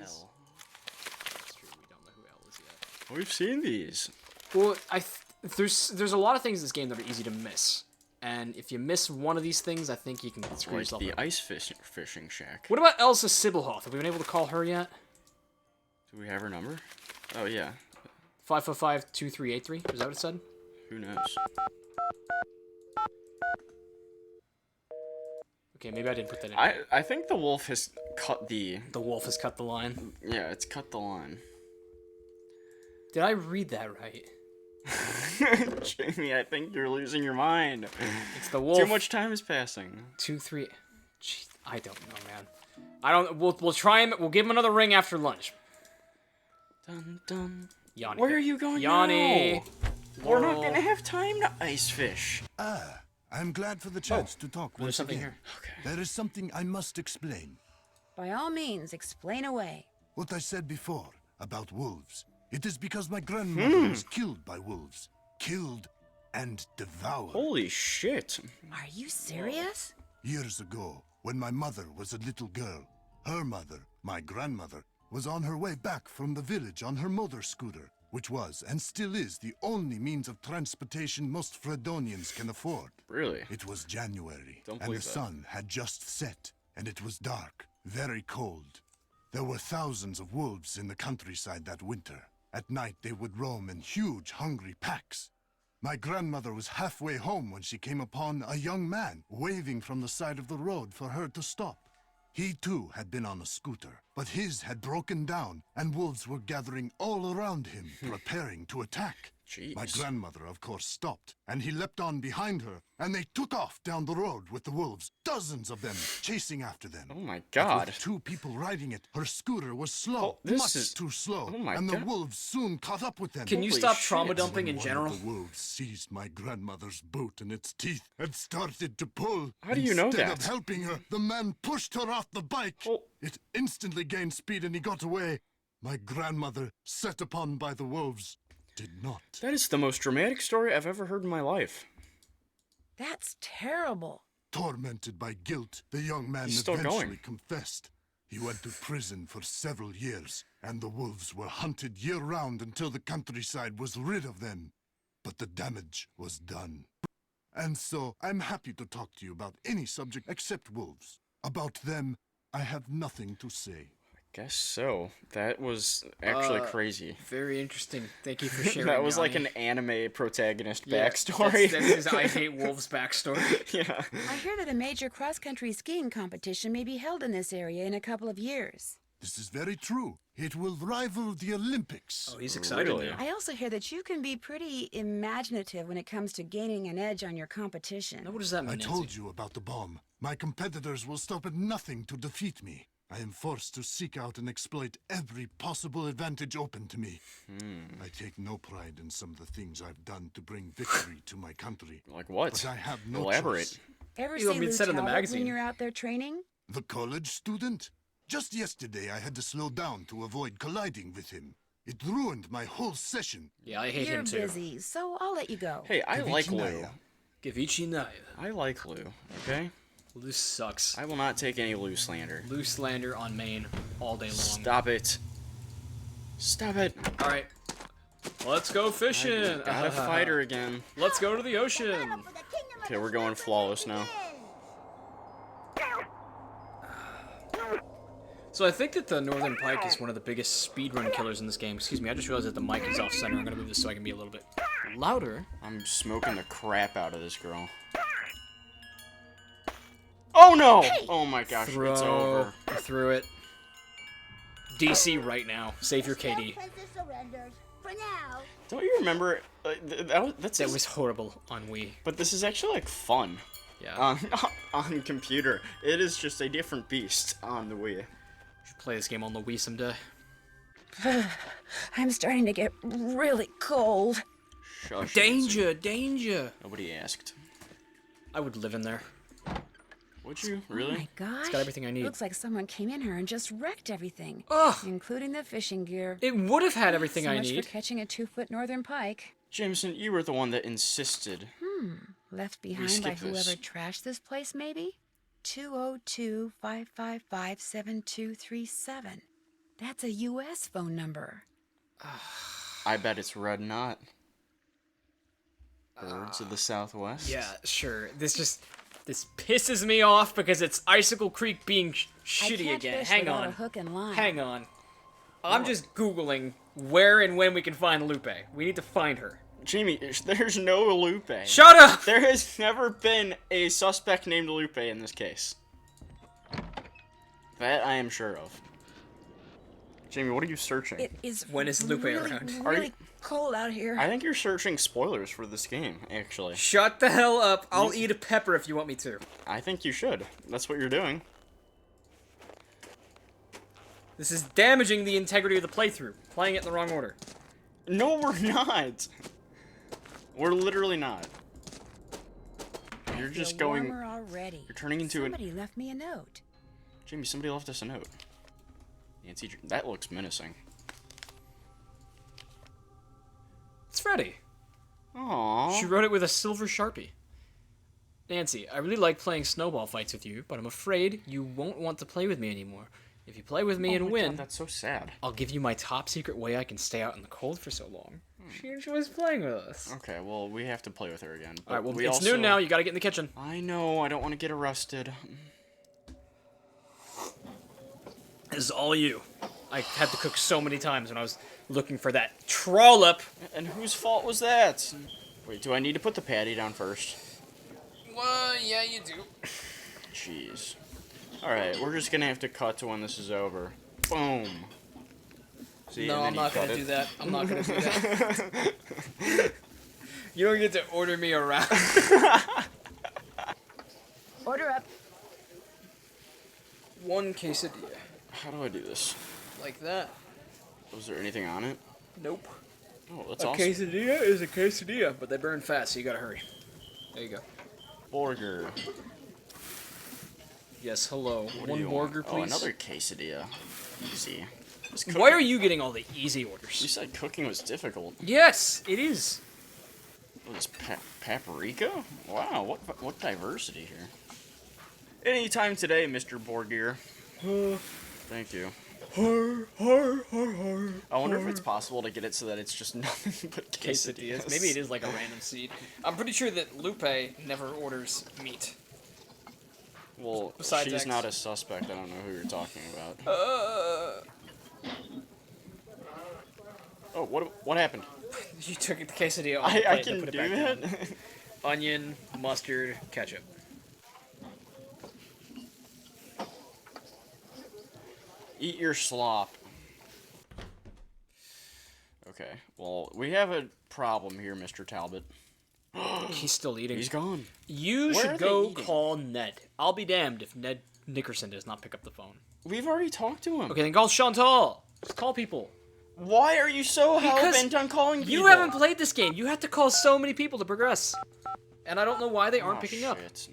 L. That's true. We don't know who L is yet. We've seen these. Well, there's a lot of things in this game that are easy to miss, and if you miss one of these things, I think you can screw Like yourself the up. ice fishing shack. What about Elsa Sybilhoth? Have we been able to call her yet? Do we have her number? Oh yeah. 555-2383. Is that what it said? Who knows? Okay, maybe I didn't put that in. I think the wolf has cut the... The wolf has cut the line. Yeah, it's cut the line. Did I read that right? Jamie, I think you're losing your mind. It's the wolf. Too much time is passing. 2, 3. Jeez, I don't know, man. I don't. We'll try him. We'll give him another ring after lunch. Dun dun. Yanni. Where are you going Yanni. now? We're not gonna have time to ice fish. I'm glad for the chance to talk There's once something again. here. Okay. There is something I must explain. By all means, explain away. What I said before about wolves. It is because my grandmother was killed by wolves. Killed and devoured. Holy shit. Are you serious? Years ago, when my mother was a little girl, her mother, my grandmother, was on her way back from the village on her motor scooter, which was and still is the only means of transportation most Fredonians can afford. Really? It was January, Don't and the believe that. sun had just set, and it was dark, very cold. There were thousands of wolves in the countryside that winter. At night they would roam in huge, hungry packs. My grandmother was halfway home when she came upon a young man waving from the side of the road for her to stop. He too had been on a scooter, but his had broken down, and wolves were gathering all around him, preparing to attack. Jeez. My grandmother, of course, stopped, and he leapt on behind her, and they took off down the road with the wolves, dozens of them chasing after them. Oh my But god. with 2 people riding it, her scooter was slow, Oh, this much is- too slow, oh my and the God. wolves soon caught up with them. Can you Holy stop shit. trauma dumping in When general? one of the wolves seized my grandmother's boot in its teeth and started to pull. How do you know Instead that? of helping her, the man pushed her off the bike. Oh. It instantly gained speed and he got away. My grandmother, set upon by the wolves, did not. That is the most dramatic story I've ever heard in my life. That's terrible. Tormented by guilt, the young man He's still eventually going. confessed. He went to prison for several years, and the wolves were hunted year-round until the countryside was rid of them. But the damage was done. And so, I'm happy to talk to you about any subject except wolves. About them, I have nothing to say. Guess so. That was actually crazy. Very interesting. Thank you for sharing. That was like Yanni. an anime protagonist Yeah, backstory. That's his I Hate Wolves backstory. Yeah. I hear that a major cross-country skiing competition may be held in this area in a couple of years. This is very true. It will rival the Olympics. Oh, he's excited Really? now. I also hear that you can be pretty imaginative when it comes to gaining an edge on your competition. Now, what does that mean, I Nancy? told you about the bomb. My competitors will stop at nothing to defeat me. I am forced to seek out and exploit every possible advantage open to me. I take no pride in some of the things I've done to bring victory to my country. Like what? But I have no Elaborate. choice. Ever You want see me to Lou set in the Talbot magazine? when you're out there training? The college student? Just yesterday I had to slow down to avoid colliding with him. It ruined my whole session. Yeah, I hate You're him too. busy, so I'll let you go. Hey, I like Lou. Kavichinaya. Gavichi Naya. I like Lou, okay? Lou sucks. I will not take any Lou slander. Lou slander on Maine all day long. Stop it. Stop it. All right. Let's go fishing. Gotta fight her again. Let's go to the ocean. Okay, we're going flawless now. So I think that the Northern Pike is one of the biggest speedrun killers in this game. Excuse me, I just realized that the mic is off center. I'm gonna move this so I can be a little bit louder. I'm smoking the crap out of this girl. Oh no! Oh my gosh, it's over. I threw it. DC right now. Save your KD. Princess surrenders. For now. Don't you remember? That's That was horrible on Wii. But this is actually like fun Yeah. on computer. It is just a different beast on the Wii. Should play this game on the Wii someday. I'm starting to get really cold. Shush. Danger, danger. Nobody asked. I would live in there. Would you Oh really? my gosh. got everything I need. Looks like someone came in here and just wrecked everything. Ugh. Including the fishing gear. It would have had everything so I much need. for catching a 2-foot northern pike. Jameson, you were the one that insisted. Left behind by skip this. whoever trashed this place, maybe? 202-555-7237. That's a U.S. phone number. I bet it's Red Knot. Birds of the Southwest. Yeah, sure. This pisses me off because it's Icicle Creek being I shitty can't again. fish Hang without on. a hook and line. Hang on. I'm just Googling where and when we can find Lupe. We need to find her. Jamie, there's no Lupe. Shut up! There has never been a suspect named Lupe in this case. That I am sure of. Jamie, what are you searching? It is When is Lupe really, around? Are really you- cold out here. I think you're searching spoilers for this game, actually. Shut the hell up. I'll eat a pepper if you want me to. I think you should. That's what you're doing. This is damaging the integrity of the playthrough. Playing it in the wrong order. No, we're not. We're literally not. You're I just feel going... warmer already. You're turning into an... Somebody left me a note. Jamie, somebody left us a note. Nancy, that looks menacing. It's Freddy. Aww. She wrote it with a silver Sharpie. Nancy, I really like playing snowball fights with you, but I'm afraid you won't want to play with me anymore. If you play with me and my win, God, that's so sad. I'll give you my top secret way I can stay out in the cold for so long. She enjoys playing with us. Okay, well, we have to play with her again. But Alright, well, we it's also... noon now. You gotta get in the kitchen. I know, I don't want to get arrested. This is all you. I had to cook so many times when I was looking for that trollop. And whose fault was that? Wait, do I need to put the patty down first? Well, yeah, you do. Jeez. Alright, we're just gonna have to cut to when this is over. Boom. See, No, and then I'm you not cut gonna it. do that. I'm not gonna do that. You don't get to order me around. Order up. One quesadilla. How do I do this? Like that. Was there anything on it? Nope. Oh, that's A awesome. quesadilla is a quesadilla, but they burn fast, so you gotta hurry. There you go. Burger. Yes, hello. What do One you burger, want? please. Oh, another quesadilla. Easy. This Why are cooking- you getting all the easy You orders? said cooking was difficult. Yes, it is. What is paprika? Wow, what diversity here. Anytime today, Mr. Borgir. Thank you. I wonder if it's possible to get it so that it's just nothing but quesadillas. Maybe it is like a random seed. I'm pretty sure that Lupe never orders meat. Well, Besides she's X. not a suspect. I don't know who you're talking about. Oh, what happened? You took the quesadilla off the I plate and can put it do back that? down. Onion, mustard, ketchup. Eat your slop. Okay, well, we have a problem here, Mr. Talbot. He's still eating. He's gone. You Where are should they go eating? call Ned. I'll be damned if Ned Nickerson does not pick up the phone. We've already talked to him. Okay, then call Chantal. Just call people. Why are you so Because hell-bent on calling people? You haven't played this game. You have to call so many people to progress. And I don't know why they aren't Aw, picking up. shit.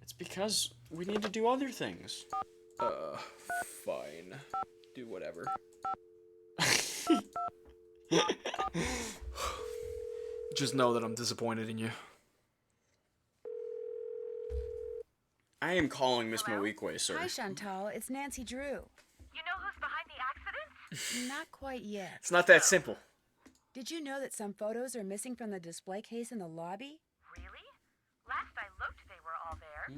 It's because we need to do other things. Fine. Do whatever. Just know that I'm disappointed in you. I am calling Miss Moeekwe, sir. Hi, Chantal. It's Nancy Drew. You know who's behind the accident? Not quite yet. It's not that simple. Did you know that some photos are missing from the display case in the lobby? Really? Last I looked, they were all there.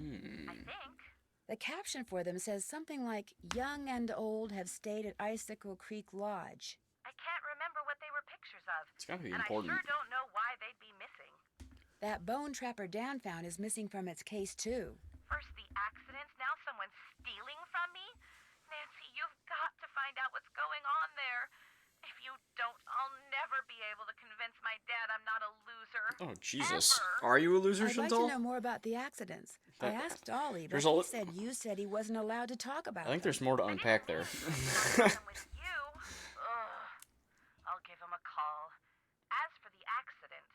I think. The caption for them says something like, "Young and old have stayed at Icicle Creek Lodge." I can't remember what they were pictures of. It's gotta be And important. I sure don't know why they'd be missing. That bone Trapper Dan found is missing from its case, too. First the accident, now someone's stealing from me? Nancy, you've got to find out what's going on there. If you don't, I'll never be able to convince my dad I'm not a loser. Oh, Jesus. Ever. Are you a loser, I'd like Chantal? to know more about the accidents. I asked Ollie, but there's a he li- said you said he wasn't allowed to talk about I think them. there's more to unpack there. I'm with you. Ugh. I'll give him a call. As for the accidents,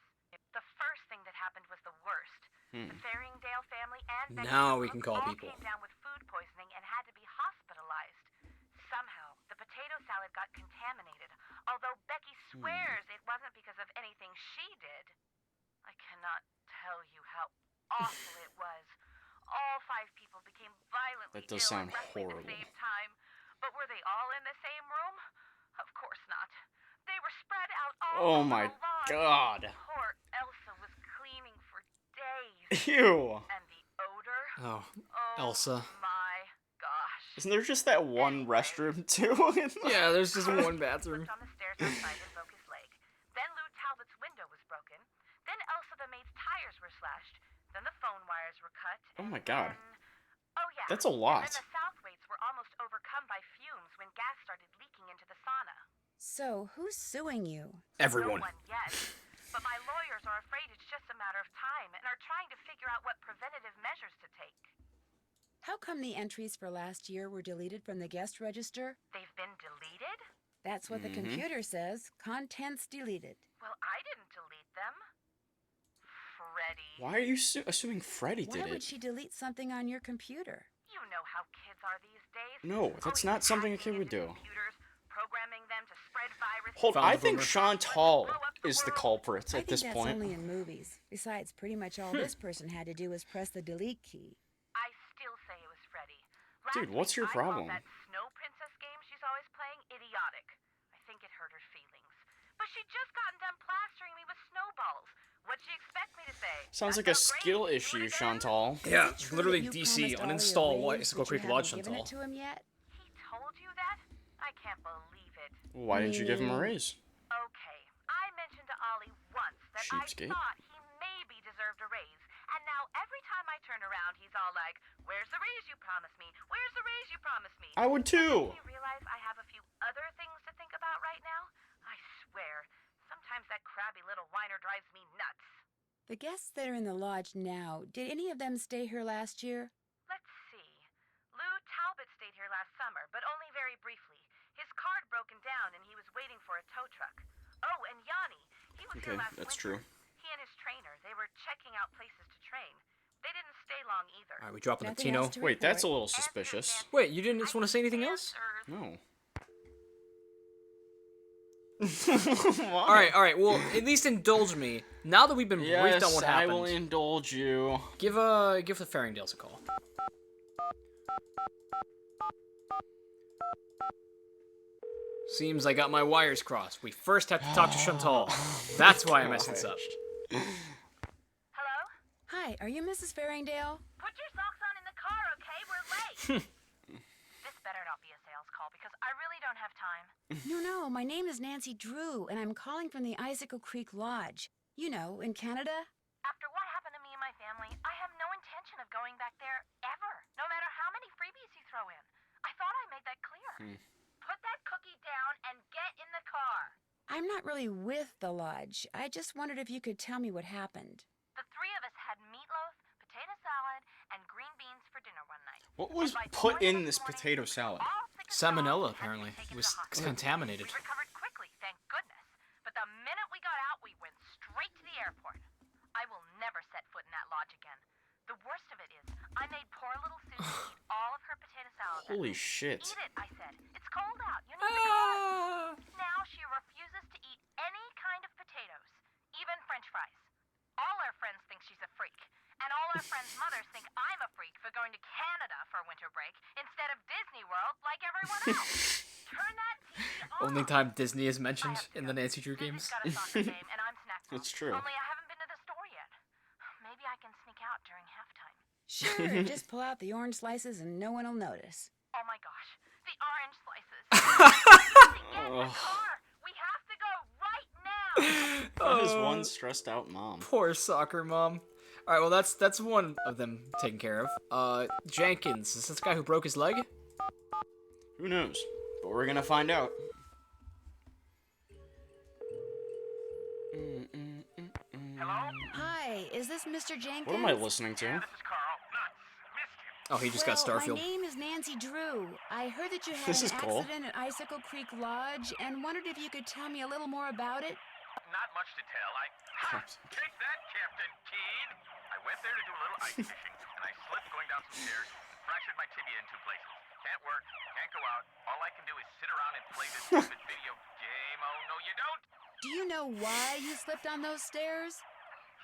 the first thing that happened was the worst. The Faringdale family and Becky Now we Brooke can call all people. came down with food poisoning and had to be hospitalized. Somehow, the potato salad got contaminated, although Becky swears it wasn't because of anything she did. I cannot tell you how awful it was. All 5 people became violently That does ill sound at roughly horrible. the same time. But were they all in the same room? Of course not. They were spread out all Oh over my the lodge. god. Poor Elsa was cleaning for days. Ew. And the odor? Oh, Oh Elsa. my gosh. Isn't there just that one restroom too? Yeah, there's just one bathroom. Slipped on the stairs outside and broke his leg. Then Lou Talbot's window was broken. Then Elsa the maid's tires were slashed. Then the phone wires were cut. Oh my and god. then- Oh yeah. That's a lot. And then the Southwaites were almost overcome by fumes when gas started leaking into the sauna. So, who's suing you? Everyone. No one yet. But my lawyers are afraid it's just a matter of time and are trying to figure out what preventative measures to take. How come the entries for last year were deleted from the guest register? They've been deleted? That's what the computer says. Contents deleted. Well, I didn't delete them. Freddie. Why are you assuming Freddy Why did would it? she delete something on your computer? You know how kids are these days. No, that's Always not something a kid hacking would into do. computers, programming them to spread viruses. Hold, Found I the think boomer. Chantal is the culprit I at think this that's point. only in movies. Besides, pretty much all this person had to do was press the delete key. I still say it was Freddie. Dude, Last what's week, your I called problem? that Snow Princess game she's always playing idiotic. I think it hurt her feelings. But she just gotten done plastering me with snowballs. What'd she expect me to say? Sounds That like a felt great. skill Do it issue, again? Chantal. Yeah, Is it true literally that you DC, promised Ollie a uninstall raise, Icicle but Creek you Lodge, haven't given Chantal. it to him yet? He told you that? I can't believe it. Why didn't you give him a Meaning- raise? Okay, I mentioned to Ollie once that Cheapskate. I thought he maybe deserved a raise. And now every time I turn around, he's all like, "Where's the raise you promised me? Where's the raise you promised me?" I would too. Do you realize I have a few other things to think about right now? I swear, sometimes that crabby little whiner drives me nuts. The guests that are in the lodge now, did any of them stay here last year? Let's see. Lou Talbot stayed here last summer, but only very briefly. His car had broken down and he was waiting for a tow truck. Oh, and Yanni, he was Okay, here last that's winter. true. He and his trainer, they were checking out places to train. They didn't stay long either. Alright, we dropping the Nothing Tino. else to Wait, that's a report. little suspicious. Wait, you didn't just want to say anything else? Answers. No. Alright, well, at least indulge me. Now that we've been briefed Yes, on what I will happened, indulge you. give the Faringdales a call. Seems I got my wires crossed. We first have to talk to Chantal. That's why I messed this up. Hello? Hi, are you Mrs. Faringdale? Put your socks on in the car, okay? We're late. This better not be a sales call because I really don't have time. No, my name is Nancy Drew, and I'm calling from the Icicle Creek Lodge. You know, in Canada. After what happened to me and my family, I have no intention of going back there ever, no matter how many freebies you throw in. I thought I made that clear. Put that cookie down and get in the car. I'm not really with the lodge. I just wondered if you could tell me what happened. The three of us had meatloaf, potato salad, and green beans for dinner one night. What was By put 4 in this morning, potato salad? all sick and Salmonella, tired, apparently. had to It be taken to was the hospital. contaminated. We recovered quickly, thank goodness. But the minute we got out, we went straight to the airport. I will never set foot in that lodge again. The worst of it is, I made poor little Susie eat all of her potato salad. Holy shit. Eat it, I said. It's cold out. You need to go. Now she refuses to eat any kind of potatoes, even French fries. All our friends think she's a freak, and all our friends' mothers think I'm a freak for going to Canada for winter break instead of Disney World like everyone else. Turn that TV on. Only time Disney is mentioned I have to in go. the Nancy Drew games. Disney's got a soccer game, and I'm snack That's mom. true. Only I haven't been to the store yet. Maybe I can sneak out during halftime. Sure, just pull out the orange slices and no one will notice. Oh my gosh, the orange slices. Get in the car. We have to go right now. That is one stressed out mom. Poor soccer mom. Alright, well that's one of them taken care of. Jenkins, is this guy who broke his leg? Who knows? But we're gonna find out. Hello? Hi, is this Mr. Jenkins? What am I listening to? This is Carl. Nuts. Missed you. Oh, he just got Well, Starfield. my name is Nancy Drew. I heard that you had This an is cool. accident at Icicle Creek Lodge and wondered if you could tell me a little more about it. Not much to tell. Take that, Captain Keen. I went there to do a little ice fishing, and I slipped going down some stairs and fractured my tibia in 2 places. Can't work, can't go out. All I can do is sit around and play this stupid video game. Oh, no, you don't? Do you know why you slipped on those stairs?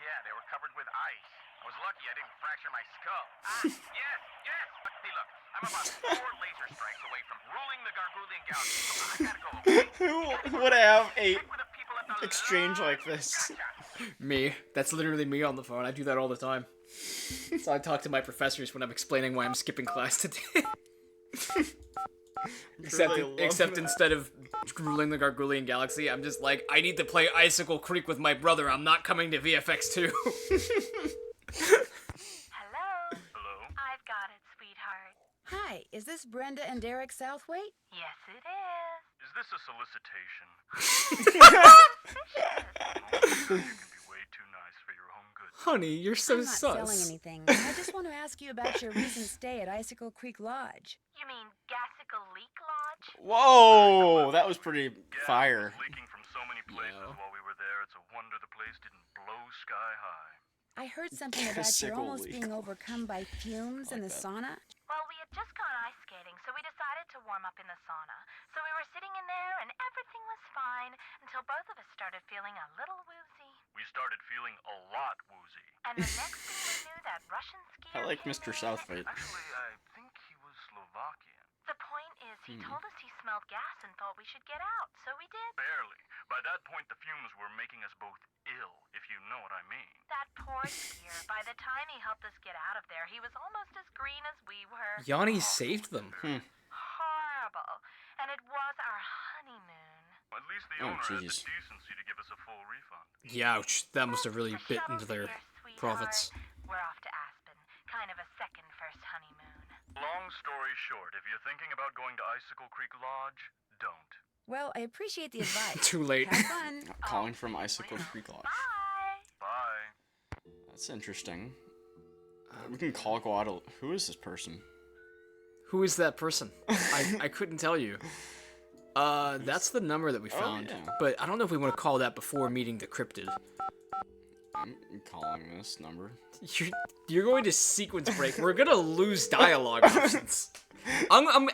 Yeah, they were covered with ice. I was lucky I didn't fracture my skull. Yes, but Hey, look, I'm about 4 laser strikes away from ruling the Gargoulian Galaxy, so I gotta go, okay? Who would have a Stick with the people at the exchange like this? Me. That's literally me on the phone. I do that all the time. So I talk to my professors when I'm explaining why I'm skipping class today. Except instead of ruling the Gargoulian Galaxy, I'm just like, I need to play Icicle Creek with my brother. I'm not coming to VFX 2. Hello? Hello? I've got it, sweetheart. Hi, is this Brenda and Derek Southwaite? Yes, it is. Is this a solicitation? You can be way too nice for your own good. Honey, you're so I'm not selling sus. anything. I just want to ask you about your recent stay at Icicle Creek Lodge. You mean Gassicle Leak Lodge? Whoa, that was pretty fire. Gas was leaking from so many places Yeah. while we were there. It's a wonder the place didn't blow sky high. I heard something about you Gassicle almost Leak being overcome by fumes in the sauna. Well, we had just gone ice skating, so we decided to warm up in the sauna. So we were sitting in there, and everything was fine until both of us started feeling a little woozy. We started feeling a lot woozy. And the next thing we knew, that Russian skier I like came Mr. in. Southwaite. Actually, I think he was Slovakian. The point is, he told us he smelled gas and thought we should get out, so we did. Barely. By that point, the fumes were making us both ill, if you know what I mean. That poor skier. By the time he helped us get out of there, he was almost as green as we were. Yanni saved them. Horrible. And it was our honeymoon. At least the Oh, owner had the jeez. decency to give us a full refund. Youch, that must have really The bit shuttle's into their here, sweetheart. profits. We're off to Aspen. Kind of a second first honeymoon. Long story short, if you're thinking about going to Icicle Creek Lodge, don't. Well, I appreciate the advice. Too late. Have fun. Calling from Icicle Creek Lodge. Bye. Bye. That's interesting. We can call Guadalupe. Who is this person? Who is that person? I couldn't tell you. That's the number that we found. yeah. But I don't know if we want to call that before meeting the cryptid. I'm calling this number. You're going to sequence break. We're gonna lose dialogue options.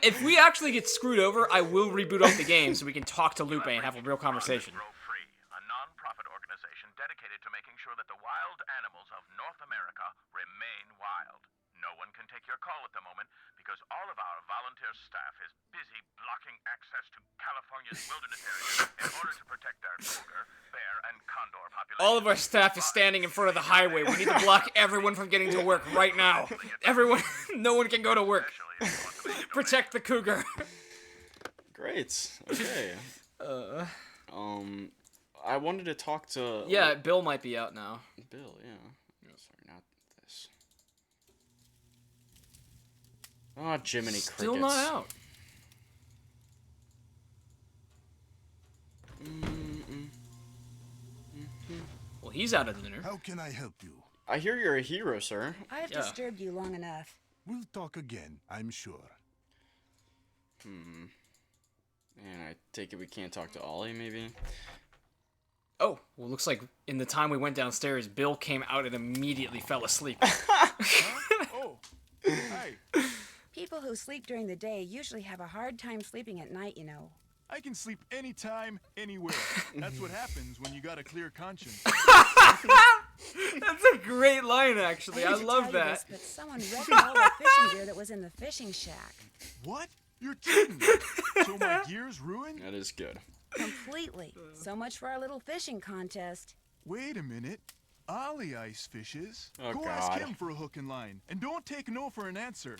If we actually get screwed over, I will reboot up the game so we can talk to Lupe and have a real conversation. Grow Free, a non-profit organization dedicated to making sure that the wild animals of North America remain wild. No one can take your call at the moment because all of our volunteer staff is busy blocking access to California's wilderness areas in order to protect their cougar, bear, and condor populations. All of our staff is standing in front of the highway. We need to block everyone from getting to work right now. Everyone, no one can go to work. Especially if you want to make a Protect the cougar. Great. Okay. I wanted to talk to. Yeah, Bill might be out now. Bill. Yeah. Sorry, not this. Oh, Jiminy Crickets. Still not out. Well, he's out of dinner. How can I help you? I hear you're a hero, sir. I've Yeah. disturbed you long enough. We'll talk again, I'm sure. And I take it we can't talk to Ollie, maybe? Oh, well, looks like in the time we went downstairs, Bill came out and immediately fell asleep. Oh, hi. People who sleep during the day usually have a hard time sleeping at night, you know. I can sleep anytime, anywhere. That's what happens when you got a clear conscience. That's a great line, actually. I hate to love tell you that. this, but someone wrecked all the fishing gear that was in the fishing shack. What? You're kidding. So my gear's ruined? That is good. Completely. So much for our little fishing contest. Wait a minute. Ollie ice fishes. Oh, Go God. ask him for a hook and line. And don't take no for an answer.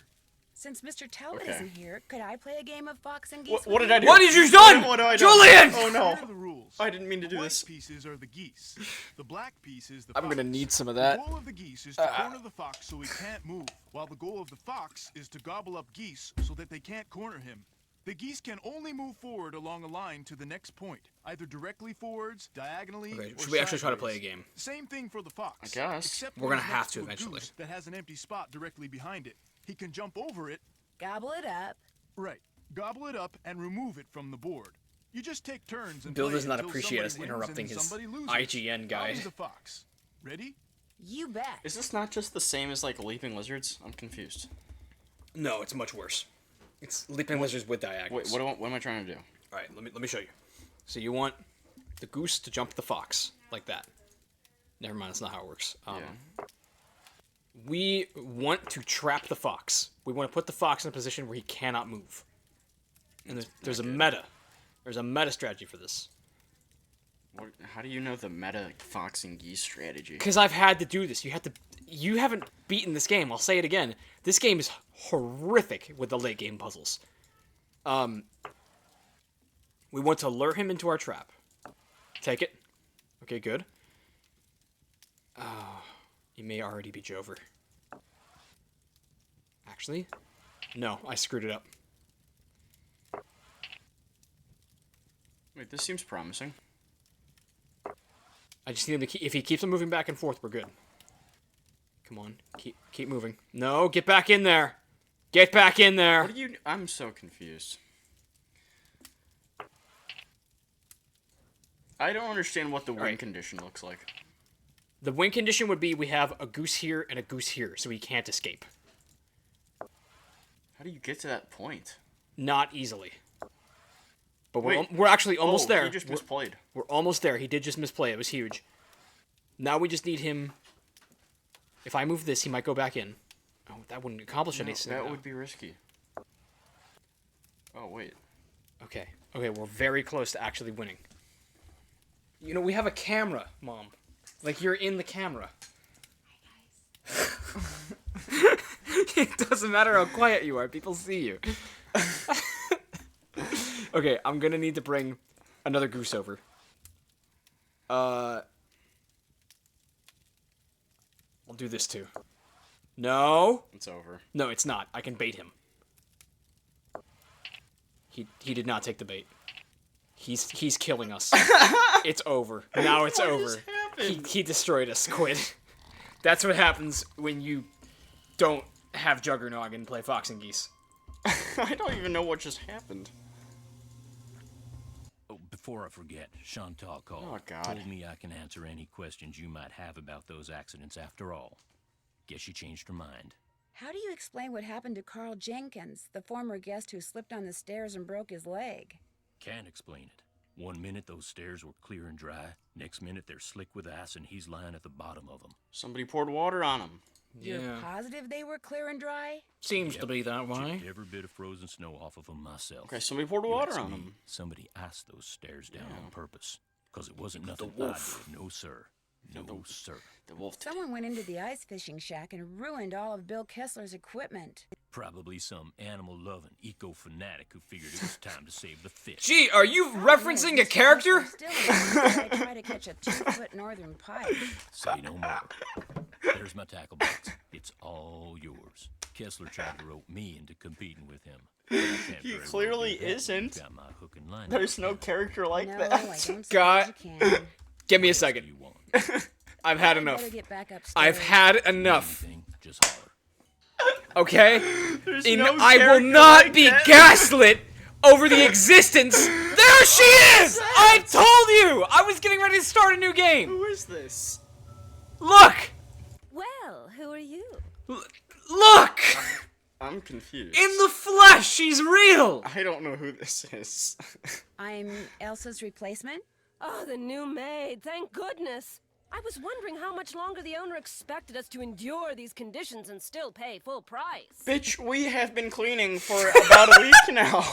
Since Mr. Talbot Okay. isn't here, could I play a game of fox and geese? What with did you? I do? What did you done? What do I do? Julian! Oh no! Here are the rules. I didn't mean to do The white this. pieces are the geese. The black pieces, the I'm gonna fox. need some of The that. goal of the geese is to corner the fox so he can't move, while the goal of the fox is to gobble up geese so that they can't corner him. The geese can only move forward along a line to the next point, either directly forwards, diagonally, Okay, or should we actually try to sideways. play a game? Same thing for the fox. I guess. Except We're when gonna he's have next to a eventually. goose that has an empty spot directly behind it. He can jump over it, Gobble it up. right, gobble it up, and remove it from the board. You just take turns and Bill play does not until appreciate us somebody wins interrupting and his somebody loses. IGN I'll be guide. the fox. Ready? You bet. Is this not just the same as like leaping lizards? I'm confused. No, it's much worse. It's leaping lizards with diagonals. Wait, what am I trying to do? All right, let me show you. So you want the goose to jump the fox like that. Never mind, that's not how it works. Yeah. We want to trap the fox. We want to put the fox in a position where he cannot move. And there's a meta. There's a meta strategy for this. How do you know the meta fox and geese strategy? Because I've had to do this. You haven't beaten this game. I'll say it again. This game is horrific with the late game puzzles. We want to lure him into our trap. Take it. Okay, good. He may already be Jover. Actually, no, I screwed it up. Wait, this seems promising. I just need him to if he keeps on moving back and forth, we're good. Come on, keep moving. No, get back in there. Get back in there. What are you? I'm so confused. I don't understand what the win condition looks like. The win condition would be we have a goose here and a goose here, so he can't escape. How do you get to that point? Not easily. But Wait. we're actually almost there. He just misplayed. We're almost there. He did just misplay. It was huge. Now we just need him. If I move this, he might go back in. Oh, that wouldn't accomplish anything. That would be risky. Oh, wait. Okay. Okay, we're very close to actually winning. You know, we have a camera, Mom. Like, you're in the camera. It doesn't matter how quiet you are. People see you. Okay, I'm gonna need to bring another goose over. I'll do this too. No. It's over. No, it's not. I can bait him. He did not take the bait. He's killing us. It's over. Now it's over. He destroyed us, Squid. That's what happens when you don't have Juggernog and play Fox and Geese. I don't even know what just happened. Oh, before I forget, Chantal called. Oh, God. Told me I can answer any questions you might have about those accidents after all. Guess she changed her mind. How do you explain what happened to Carl Jenkins, the former guest who slipped on the stairs and broke his leg? Can't explain it. 1 minute those stairs were clear and dry. Next minute they're slick with ice and he's lying at the bottom of them. Somebody poured water on him. You're positive they were clear and dry? Seems to be that way. Chipped every bit of frozen snow off of them myself. Okay, somebody poured You water ask on me, him. Somebody iced those stairs down on purpose. Because it wasn't nothing the wolf. I did. No, sir. No, sir. The wolf. Someone went into the ice fishing shack and ruined all of Bill Kessler's equipment. Probably some animal-loving eco-fanatic who figured it was time to save the fish. Gee, are you referencing a character? Still, I try to catch a 2-foot northern pike. Say no more. There's my tackle box. It's all yours. Kessler tried to rope me into competing with him. But I can't He very well clearly do that when you've isn't. got my hook and line. There's no character like No, that. I don't suppose God. you can. Give me a What else do second. you want? I've had I enough. better get back upstairs. I've had enough. Anything, just holler. Okay? There's And no I will character not like be that. gaslit over the existence. There she is! I told you! I was getting ready to start a new game. Who is this? Look! Well, who are you? Look! I'm confused. In the flesh, she's real! I don't know who this is. I'm Elsa's replacement? Oh, the new maid. Thank goodness. I was wondering how much longer the owner expected us to endure these conditions and still pay full price. Bitch, we have been cleaning for about a week now.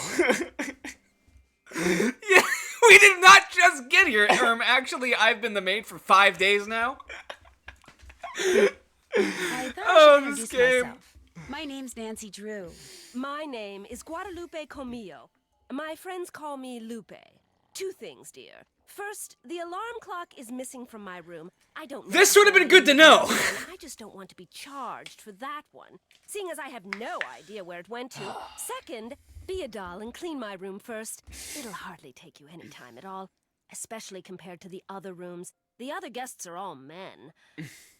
Yeah, we did not just get here. Actually, I've been the maid for 5 days now. I thought Oh, I should this introduce game. myself. My name's Nancy Drew. My name is Guadalupe Comillo. My friends call me Lupe. 2 things, dear. First, the alarm clock is missing from my room. I don't know. This would have been good to know. I just don't want to be charged for that one, seeing as I have no idea where it went to. Second, be a doll and clean my room first. It'll hardly take you any time at all, especially compared to the other rooms. The other guests are all men.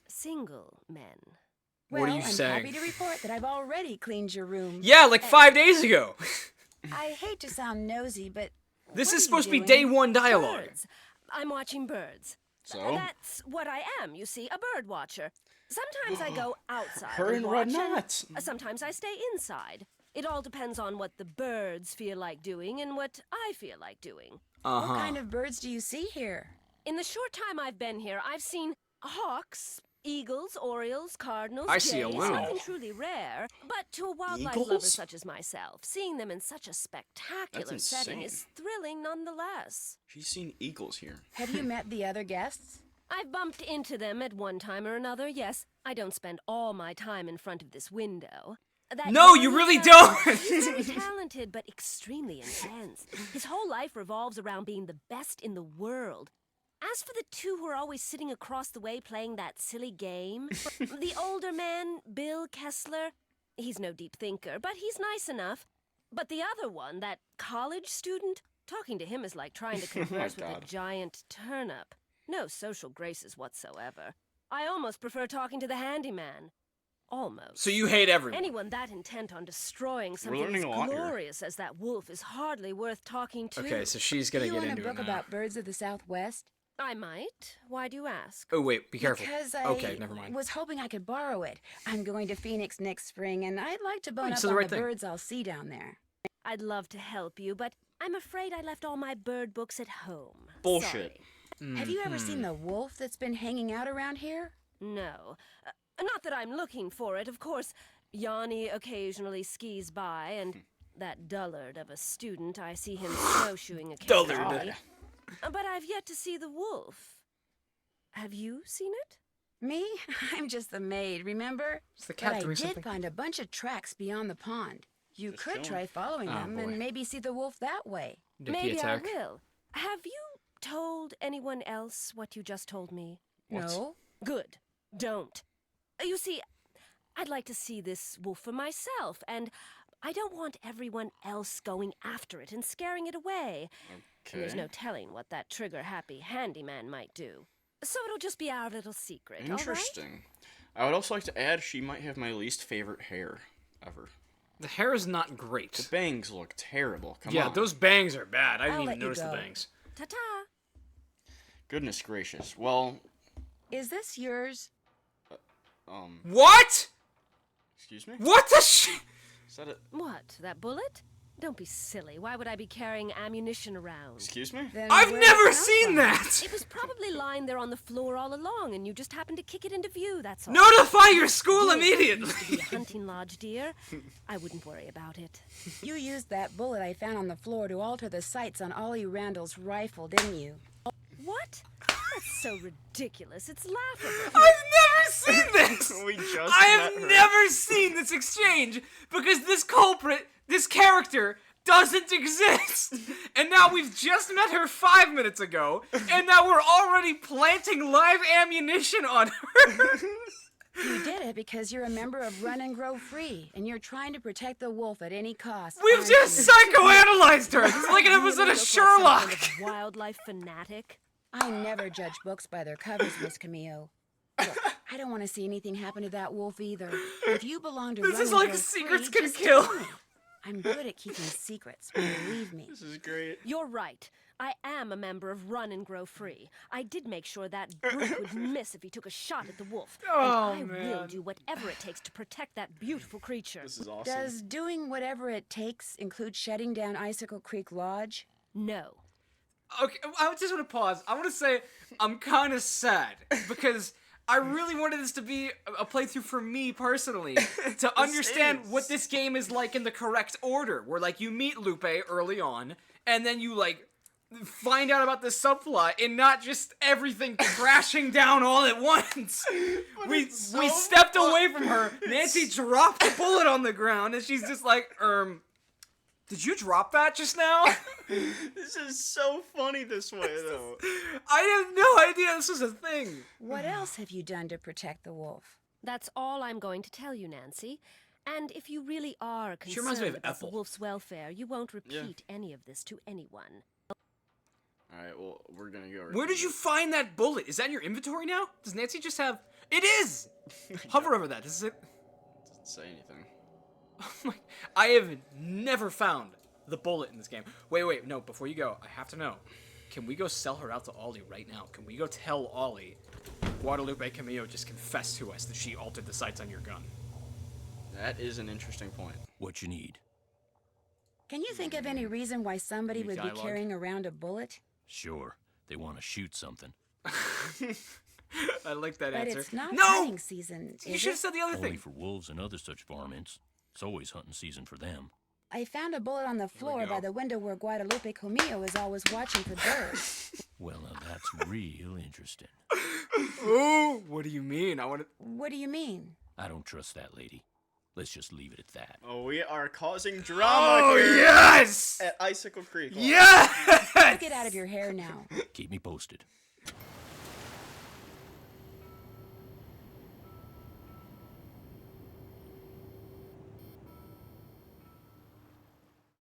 Single men. What are Well, you I'm saying? happy to report that I've already cleaned your room. Yeah, like 5 days ago. I hate to sound nosy, but This what is are supposed to you be doing? day one dialogue. Birds. I'm watching birds. So? That's what I am, you see, a bird watcher. Sometimes I go outside Her and watch, Red Knots. sometimes I stay inside. It all depends on what the birds feel like doing and what I feel like doing. What kind of birds do you see here? In the short time I've been here, I've seen hawks, Eagles, orioles, cardinals, I see a jays, loon. nothing truly rare. But to a wildlife lover Eagles? such as myself, seeing them in such a spectacular That's setting insane. is thrilling nonetheless. She's seen eagles here. Have you met the other guests? I've bumped into them at one time or another, yes. I don't spend all my time in front of this window. That No, young you really man, don't. He's very talented, but extremely intense. His whole life revolves around being the best in the world. As for the two who are always sitting across the way playing that silly game, the older man, Bill Kessler, he's no deep thinker, but he's nice enough. But the other one, that college student, talking to him is like trying to converse with a God. giant turnip. No social graces whatsoever. I almost prefer talking to the handyman. Almost. So you hate everyone. Anyone that intent on destroying something as learning a lot here. glorious as that wolf is hardly worth talking to. Okay, so she's Do gonna you get want a into it book now. about birds of the Southwest? I might. Why do you ask? Oh wait, be careful. Because I Okay, never mind. was hoping I could borrow it. I'm going to Phoenix next spring, and I'd like to Oh, bone you up said on the the right thing. birds I'll see down there. I'd love to help you, but I'm afraid I left all my bird books at home. Bullshit. Sorry. Have you ever Mm-hmm. seen the wolf that's been hanging out around here? No. Not that I'm looking for it, of course. Yanni occasionally skis by, and that dullard of a student, I see him snowshoeing occasionally. Dullard. But I've yet to see the wolf. Have you seen it? Me? I'm just the maid, remember? Is the cat But I doing did something? find a bunch of tracks beyond the pond. You Just could chilling. try following Oh, them boy. and maybe see the wolf that way. Dicky Maybe attack. I will. Have you told anyone else what you just told me? What? No? Good. Don't. You see, I'd like to see this wolf for myself, and I don't want everyone else going after it and scaring it away. And there's Okay. no telling what that trigger-happy handyman might do. So it'll just be our little secret, all right? Interesting. I would also like to add she might have my least favorite hair ever. The hair is not The great. bangs look terrible. Come Yeah, on. those bangs are bad. I didn't I'll even let you notice the go. bangs. Ta-ta! Goodness gracious. Well, Is this yours? What? excuse me? What the sh? Is that a... What, that bullet? Don't be silly. Why would I be carrying ammunition around? Excuse me? Then I've where'd it never come seen from? that. It was probably lying there on the floor all along, and you just happened to kick it into view, that's all. Notify your school It immediately. used to be a hunting lodge, dear. I wouldn't worry about it. You used that bullet I found on the floor to alter the sights on Ollie Randall's rifle, didn't you? What? That's so ridiculous. It's laughable. I've never seen this. We just I have met her. never seen this exchange because this culprit, this character, doesn't exist. And now we've just met her 5 minutes ago, and now we're already planting live ammunition on her. You did it because you're a member of Run and Grow Free, and you're trying to protect the wolf at any cost. We've aren't just you? psychoanalyzed her. This is like an You episode really of look like some Sherlock. kind of wildlife fanatic. I never judge books by their covers, Miss Camillo. Look, I don't want to see anything happen to that wolf either. If you belong to This Run is and like Grow Secrets Free, Can just Kill. tell me. I'm good at keeping secrets, believe me. This is great. You're right. I am a member of Run and Grow Free. I did make sure that brute would miss if he took a shot at the wolf. Oh, and I will man. do whatever it takes to protect that beautiful creature. This is awesome. Does doing whatever it takes include shutting down Icicle Creek Lodge? No. Okay, I just want to pause. I want to say I'm kind of sad because I really wanted this to be a playthrough for me personally to understand is. what this game is like in the correct order. Where like you meet Lupe early on, and then you like find out about this subplot, and not just everything crashing down all at once. We stepped away from her. Nancy dropped the bullet on the ground, and she's just like, did you drop that just now? This is so funny this way, though. I had no idea this was a thing. What else have you done to protect the wolf? That's all I'm going to tell you, Nancy. And if you really are She reminds me concerned of about the Ethel. wolf's welfare, you won't repeat any of this to anyone. Alright, well, we're gonna go. Where did you find that bullet? Is that in your inventory now? Does Nancy just have... It is! Hover over that. This is it. Doesn't say anything. Oh my... I have never found the bullet in this game. Wait, no, before you go, I have to know. Can we go sell her out to Ollie right now? Can we go tell Ollie Guadalupe Camillo just confessed to us that she altered the sights on your gun? That is an interesting point. What you need? Can you think of any reason why somebody Any would be dialogue? carrying around a bullet? Sure, they want to shoot something. I like that But answer. it's not no! hunting season, You is should it? have said the other Only thing. for wolves and other such varmints. It's always hunting season for them. I found a bullet on the floor by go. the window where Guadalupe Comillo is always watching for birds. Well, now that's real interesting. Ooh, what do you mean? I want to. What do you mean? I don't trust that lady. Let's just leave it at that. Oh, we are causing drama Oh here yes! at Icicle Creek. Yes! Get out of your hair now. Keep me posted.